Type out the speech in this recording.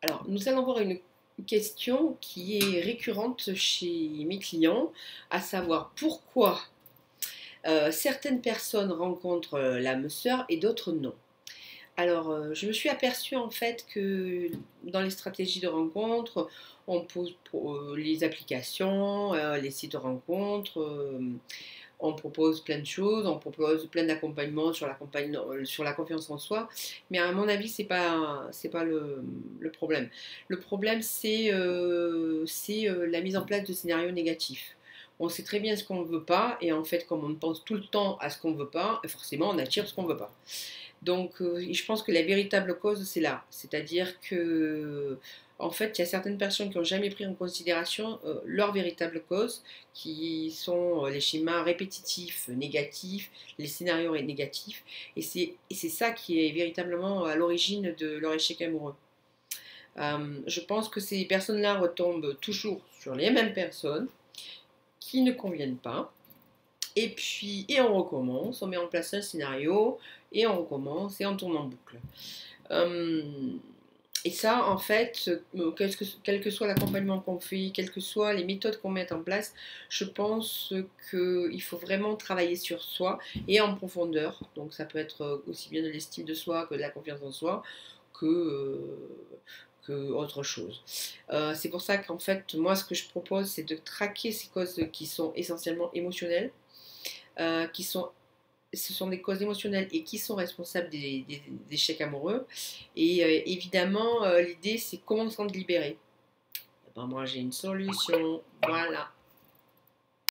Alors, nous allons voir une question qui est récurrente chez mes clients, à savoir pourquoi certaines personnes rencontrent l'âme sœur et d'autres non. Alors, je me suis aperçue en fait que dans les stratégies de rencontre, on pose pour, les applications, les sites de rencontre, on propose plein de choses, on propose plein d'accompagnements sur la confiance en soi, mais à mon avis, c'est pas le problème. Le problème, c'est la mise en place de scénarios négatifs. On sait très bien ce qu'on ne veut pas, et en fait, comme on pense tout le temps à ce qu'on ne veut pas, forcément, on attire ce qu'on ne veut pas. Donc, je pense que la véritable cause, c'est là. C'est-à-dire que, en fait, il y a certaines personnes qui n'ont jamais pris en considération leur véritable cause, qui sont les schémas répétitifs négatifs, les scénarios négatifs. Et c'est ça qui est véritablement à l'origine de leur échec amoureux. Je pense que ces personnes-là retombent toujours sur les mêmes personnes qui ne conviennent pas. Et puis, et on recommence, on met en place un scénario, et on recommence, et on tourne en boucle. Euh, et ça, en fait, quel que soit l'accompagnement qu'on fait, quelles que soient les méthodes qu'on met en place, je pense qu'il faut vraiment travailler sur soi et en profondeur. Donc ça peut être aussi bien de l'estime de soi que de la confiance en soi, que autre chose. C'est pour ça qu'en fait, moi, ce que je propose, c'est de traquer ces causes qui sont essentiellement émotionnelles, qui sont ce sont des causes émotionnelles et qui sont responsables des échecs amoureux. Et évidemment, l'idée, c'est comment s'en libérer. Eh ben, moi, j'ai une solution. Voilà.